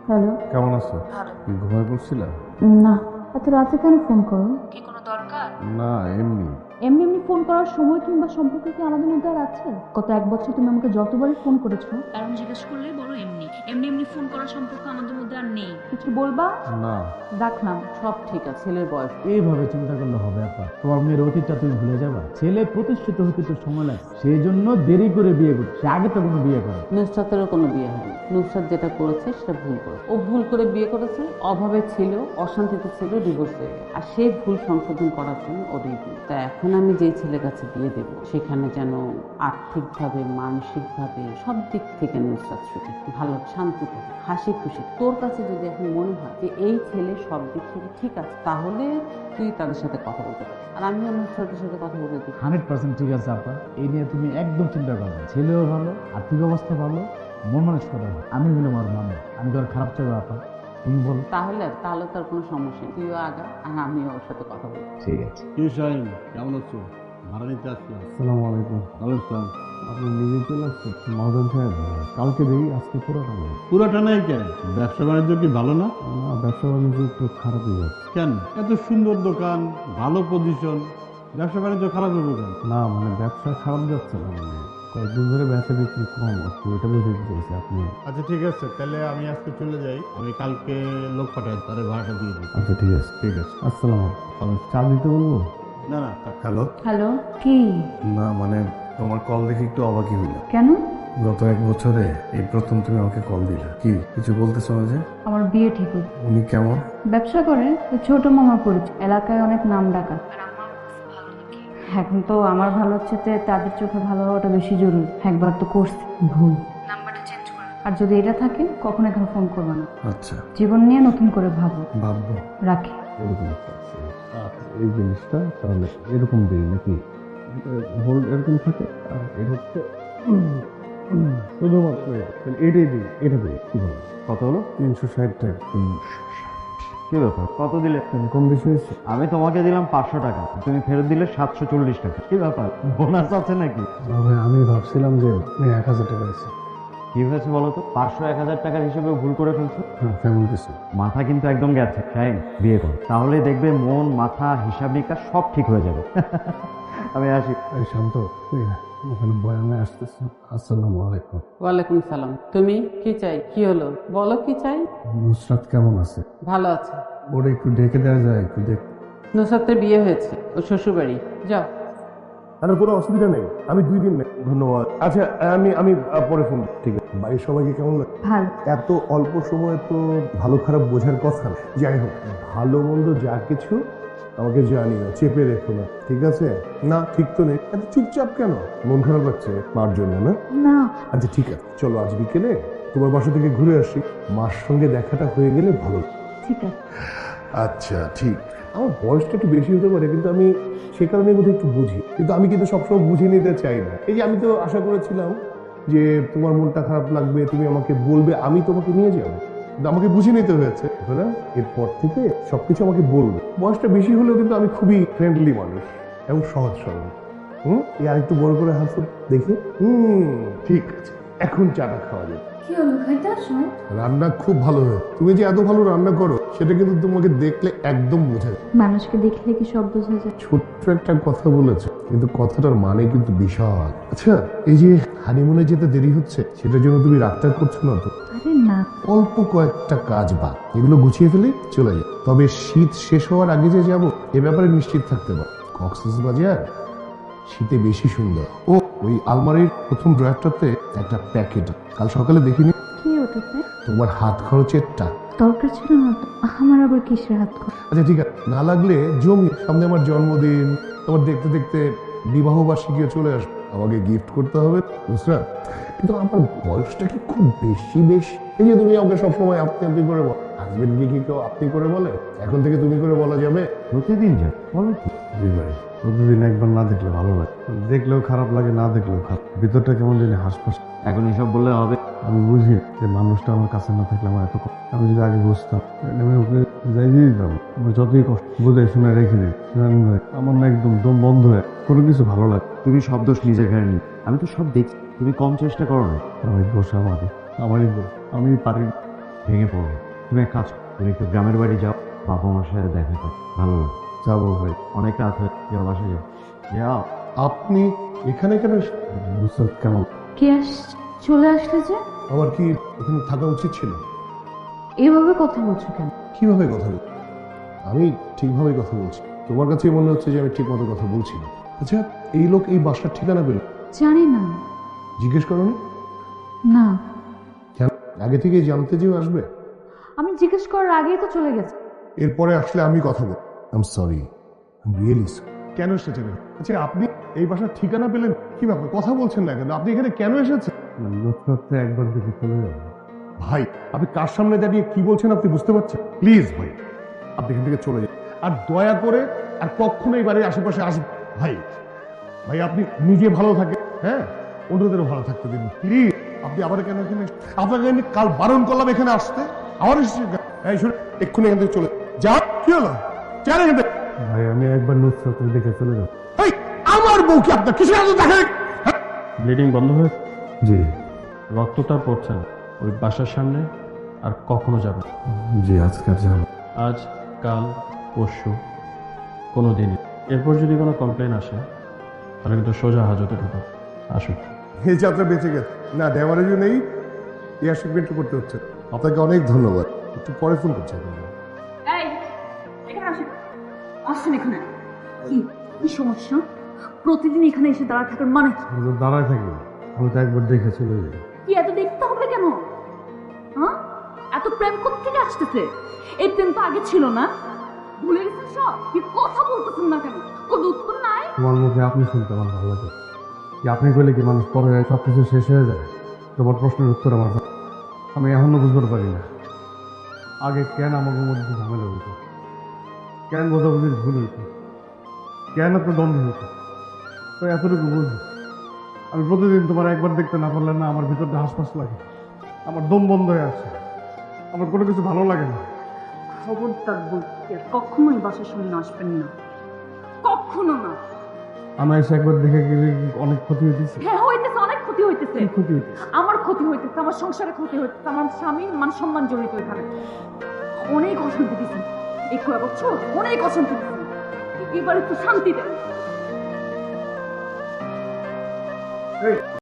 Hello. কেমন আছো? ভালো। কি ঘুমায় পড়ছিলা? না, এত রাতে কেন ফোন করো? কি কোনো দরকার? না, এমনি। এমনি এমনি ফোন করার সময় কিংবা সম্পর্ক কি আমাদের মধ্যে আর আছে? গত 1 বছর তুমি আমাকে যতবারই ফোন করেছো, কারণ জিজ্ঞেস করলেই বলো এমনি এমনি এমনি ফোন করার সম্পর্ক আমাদের মধ্যে আর নেই। কিছু বলবা? না, রাখলাম। সব ঠিক আছে, ছেলের বয়স। এইভাবে চিন্তা করলে হবে আপা? তোমার মেয়ের অতীতটা তুমি ভুলে যাবা? ছেলে প্রতিষ্ঠিত হতে তো সময় লাগে, সেই জন্য দেরি করে বিয়ে করছে। সে আগে তো কোনো বিয়ে করে। নুসরাতেরও কোনো বিয়ে হয়নি। নুসরাত যেটা করেছে সেটা ভুল করেছে। ও ভুল করে বিয়ে করেছে, অভাবে ছিল, অশান্তিতে ছিল, ডিভোর্স হয়ে গেছে। আর সেই ভুল সংশোধন করার জন্য ওরই ভুল। তা এখন আমি যেই ছেলের কাছে বিয়ে দেবো সেখানে যেন আর্থিকভাবে, মানসিকভাবে, সব দিক থেকে নুসরাত সুখী, ভালো, শান্তিতে, হাসি খুশি। তোর কাছে যদি এখন মনে হয় যে এই ছেলে সব দিক থেকে ঠিক আছে, তাহলে তুই তাদের সাথে কথা বলতে পারিস। আর আমিও নুসরাতের সাথে কথা বলে দিই। 100% ঠিক আছে আপা, এই নিয়ে তুমি একদম চিন্তা করো না। ছেলেও ভালো, আর্থিক অবস্থা ভালো, মন মানসিকতা ভালো। আমি হলাম আমার মানুষ, আমি তো আর খারাপ চাইবো আপা? তুমি বল। তাহলে তাহলে তার কোনো সমস্যা নেই। তুইও আগা আর আমিও ওর সাথে কথা বলবো। ঠিক আছে। কি শাহিন, কেমন আছো? ভাড়া নিতে আসলাম। আসসালামু আলাইকুম। আলাইকুম। আপনি নিজে চলে আসছেন? মহাজন সাহেব, কালকে দেখি, আজকে পুরোটা নেই। পুরোটা নাই কেন? ব্যবসা বাণিজ্য কি ভালো না? না, ব্যবসা বাণিজ্য একটু খারাপই যাচ্ছে। কেন? এত সুন্দর দোকান, ভালো পজিশন, ব্যবসা বাণিজ্য খারাপ হবে কেন? না, মানে ব্যবসা খারাপ যাচ্ছে না, মানে কয়েকদিন ধরে ব্যবসা বিক্রি কম হচ্ছে, ওইটা বুঝে দিতেছি আপনি। আচ্ছা ঠিক আছে, তাহলে আমি আজকে চলে যাই। আমি কালকে লোক পাঠাই, তারে ভাড়াটা দিয়ে দিই। আচ্ছা ঠিক আছে। ঠিক আছে। আসসালাম আলাইকুম। চা দিতে বলবো? না না, থাক। হ্যালো। হ্যালো। কি? না, মানে তোমার কল দেখে একটু অবাকই হইলাম। কেন? গত 1 বছরে এই প্রথম তুমি আমাকে কল দিলা। কি কিছু বলতেছো না যে? আমার বিয়ে ঠিক হয়েছে। উনি কেমন? ব্যবসা করে, ওই ছোট মামা পরিচয়, এলাকায় অনেক নাম ডাকা। এখন তো আমার ভালো হচ্ছে, তাদের চোখে ভালো হওয়াটা বেশি জরুরি। একবার তো করছি, ভুল। নাম্বারটা চেঞ্জ করে আর যদি এটা থাকে, কখনো এখানে ফোন করবে না। আচ্ছা, জীবন নিয়ে নতুন করে ভাবো। ভাববো। রাখি। এরকম একটা আছে। আচ্ছা, এই জিনিসটা তাহলে এরকম দিই নাকি? হোল্ড এরকম থাকে, আর এটা হচ্ছে শুধুমাত্র এটা। তাহলে এটাই দিই, এটা দিই। কি বলবো? কত হলো? 360 টাকা। কি ব্যাপার, কত দিলে? কম বেশি হয়েছে? আমি তোমাকে দিলাম 500 টাকা, তুমি ফেরত দিলে 740 টাকা। কি ব্যাপার, বোনাস আছে নাকি? ভাই, আমি ভাবছিলাম যে 1000 টাকা আছে। কি হয়েছে বলো তো? 500-1000 টাকার হিসেবে ভুল করে ফেলছো। হ্যাঁ, তেমন কিছু। মাথা কিন্তু একদম গেছে। শাইন, বিয়ে করো, তাহলে দেখবে মন, মাথা, হিসাব নিকাশ সব ঠিক হয়ে যাবে। আমি আসি। এই শান্ত, তুই ওখানে বয়ানে আসতেছ। আসসালামু আলাইকুম। ওয়ালাইকুম সালাম। তুমি কি চাই? কি হলো বলো, কি চাই? নুসরাত কেমন আছে? ভালো আছে। ওরা একটু ডেকে দেওয়া যায়? একটু দেখ। নুসরাতের বিয়ে হয়েছে, ও শ্বশুর বাড়ি। যাও। আর কোনো অসুবিধা নেই, আমি 2 দিন নেই। ধন্যবাদ। আচ্ছা, আমি পরে ফোন। ঠিক আছে। বাড়ির সবাইকে কেমন লাগে? ভালো। এত অল্প সময়ে তো ভালো খারাপ বোঝার কথা না। যাই হোক, ভালো মন্দ যা কিছু আমাকে জানিও, চেপে রেখো না, ঠিক আছে? না, ঠিক তো নেই। এত চুপচাপ কেন? মন খারাপ লাগছে মার জন্য না? না। আচ্ছা ঠিক আছে, চলো আজ বিকেলে তোমার বাসা থেকে ঘুরে আসি। মার সঙ্গে দেখাটা হয়ে গেলে ভালো। ঠিক আছে। আচ্ছা ঠিক। আমার বয়সটা একটু বেশি হতে পারে, কিন্তু আমি সে কারণে বোধহয় একটু বুঝি। কিন্তু আমি কিন্তু সবসময় বুঝে নিতে চাই না। এই যে আমি তো আশা করেছিলাম যে তোমার মনটা খারাপ লাগবে, তুমি আমাকে বলবে, আমি তোমাকে নিয়ে যাবো। কিন্তু আমাকে বুঝে নিতে হয়েছে, না? এরপর থেকে সবকিছু আমাকে বলবে। বয়সটা বেশি হলেও কিন্তু আমি খুবই ফ্রেন্ডলি মানুষ এবং সহজ সরল। এই আরেকটু বড় করে হাসো দেখি। ঠিক আছে, এখন চাটা খাওয়া যাবে। কি হলো, খাইতে আসো? রান্না খুব ভালো হয়। তুমি যে এত ভালো রান্না করো সেটা কিন্তু তোমাকে দেখলে একদম বোঝা যায়। মানুষকে দেখলে কি সব বোঝা যায়? ছোট্ট একটা কথা বলেছে, কিন্তু কথাটার মানে কিন্তু বিশাল। আচ্ছা, এই যে হানিমুনে যেতে দেরি হচ্ছে, সেটার জন্য তুমি রাগটা করছো না তো? আরে না। অল্প কয়েকটা কাজ বা এগুলো গুছিয়ে ফেলে চলে যায়। তবে শীত শেষ হওয়ার আগে যে যাব, এ ব্যাপারে নিশ্চিত থাকতে পার। কক্সবাজার শীতে বেশি সুন্দর। ও, ওই আলমারির প্রথম ড্রয়ারটাতে একটা প্যাকেট কাল সকালে দেখিনি। কি ওটাতে? তোমার হাত খরচের টাকা। দরকার ছিল না তো, আমার আবার কিসের হাত খরচ? আচ্ছা ঠিক আছে, না লাগলে জমি। সামনে আমার জন্মদিন, তোমার দেখতে দেখতে বিবাহ বার্ষিকীও চলে আসবে, আমাকে গিফট করতে হবে, বুঝলা? কিন্তু আমার বয়সটা কি খুব বেশি বেশি? এই যে তুমি আমাকে সবসময় আপনি আপনি করে বল, হাজবেন্ডকে কি কেউ আপনি করে বলে? এখন থেকে তুমি করে বলা যাবে? প্রতিদিন যাও, বলো কি? জি ভাই, প্রতিদিন একবার না দেখলে ভালো লাগে। দেখলেও খারাপ লাগে, না দেখলেও খারাপ। ভিতরটা কেমন জানি হাসপাস। এখন এসব বললে হবে? আমি বুঝি যে মানুষটা আমার কাছে না থাকলে আমার এত কষ্ট। আমি যদি আগে বুঝতাম, তাহলে আমি ওকে যাই দিয়ে দিতাম। আমি যতই কষ্ট বুঝে শুনে রেখে দিই। জানেন ভাই, আমার না একদম দম বন্ধ হয়ে কোনো কিছু ভালো লাগে। তুমি সব দোষ নিজের ঘাড়ে নিও। আমি তো সব দেখছি, তুমি কম চেষ্টা করো না। আমি দোষ আমারই দোষ। আমি পারি। ভেঙে পড়ো। তুমি এক কাজ করো, তুমি একটু গ্রামের বাড়ি যাও, বাবা মার সাথে দেখা করো, ভালো লাগে। যাবো ভাই। অনেক রাত হয়ে যাও, বাসায় যাও। যাও। আপনি এখানে কেন নুসরাত কেমন? কে চলে আসলে যে? আমার কি এখানে থাকা উচিত ছিল? এভাবে কথা বলছো কেন? কিভাবে কথা বলছি? আমি ঠিকভাবে কথা বলছি। তোমার কাছে মনে হচ্ছে যে আমি ঠিক মতো কথা বলছি না। আচ্ছা, এই লোক এই বাসার ঠিকানা পেল? জানি না। জিজ্ঞেস করোনি? না, কেন? আগে থেকে জানতে যেও আসবে? আমি জিজ্ঞেস করার আগেই তো চলে গেছে। এরপরে আসলে আমি কথা বল। I am sorry, I am really sorry. কেন এসেছেন? আচ্ছা, আপনি এই বাসার ঠিকানা পেলেন কি ব্যাপার? কথা বলছেন না কেন? আপনি এখানে কেন এসেছেন? নুসরাতকে একবার দেখে চলে যাবে। ভাই, আপনি কার সামনে দাঁড়িয়ে কি বলছেন আপনি বুঝতে পারছেন? প্লিজ ভাই, আপনি এখান থেকে চলে যান। আর দয়া করে আর কখনো এই বাড়ির আশেপাশে আসবেন। ভাই ভাই, আপনি নিজে ভালো থাকেন, হ্যাঁ, অন্যদেরও ভালো থাকতে দিন প্লিজ। আপনি আবার কেন এখানে? আপনাকে আমি কাল বারণ করলাম এখানে আসতে, আবার এসেছেন কেন? এই শুনে এক্ষুনি এখান থেকে চলে যা। কি হলো? চলে এখান থেকে। ভাই আমি একবার নুসরাতকে দেখে চলে যাব। এই, আমার বউ কি আপনার কিছু এত দেখে? ব্লিডিং বন্ধ হয়েছে? জি। রক্তটা পড়ছে না ওই বাসার সামনে, আর কখনো যাবে না। জি, আজকে আর যাবো। আজ, কাল, পরশু, কোনো দিনই। এরপর যদি কোনো কমপ্লেন আসে তাহলে কিন্তু সোজা হাজতে ঢুকো। আসুন। এই যাত্রা বেঁচে গেছে না, ড্যামারেজও নেই, এয়ার শিপমেন্ট করতে হচ্ছে। আপনাকে অনেক ধন্যবাদ। একটু পরে ফোন করছি আপনাকে। এই এখানে আসেন, আসছেন এখানে। কি কি সমস্যা? প্রতিদিন এখানে এসে দাঁড়া থাকার মানে কি? আমি তো দাঁড়ায় থাকি, আমি তো একবার দেখে চলে যাই। কি এত দেখতে হবে কেন? হ্যাঁ, এত প্রেম কোত্থেকে আসতেছে? এই প্রেম তো আগে ছিল না। ভুলে গেছেন সব? কি কথা বলতেছেন না কেন? কোনো উত্তর নাই? তোমার মুখে আপনি শুনতে আমার ভালো লাগে। কি আপনি কইলে কি মানুষ পরে যায় সব কিছু শেষ হয়ে যায়? তোমার প্রশ্নের উত্তর আমার জানা। আমি এখনো বুঝতে পারি না আগে কেন আমাদের মধ্যে ঝামেলা হইতো, কেন বোঝাবুঝির ভুল হইতো, কেন এত দ্বন্দ্ব হইতো। তো এতটুকু বুঝি, আমি প্রতিদিন তোমার একবার দেখতে না পারলে না আমার ভিতরটা হাসপাস লাগে, আমার দম বন্ধ হয়ে আসে, আমার কোনো কিছু ভালো লাগে না। খবরদার বলছি, আর কখনোই বাসার সামনে আসবেন না, কখনো না। আমার এসে একবার দেখে গেলে অনেক ক্ষতি হইতেছে। হ্যাঁ হইতেছে, অনেক ক্ষতি হইতেছে। কি ক্ষতি হইতেছে? আমার ক্ষতি হইতেছে, আমার সংসারে ক্ষতি হইতেছে, আমার স্বামীর মান সম্মান জড়িত এখানে। অনেক অশান্তি দিচ্ছেন এই কয়েক বছর, অনেক অশান্তি দিচ্ছেন। এবার একটু শান্তি দেন।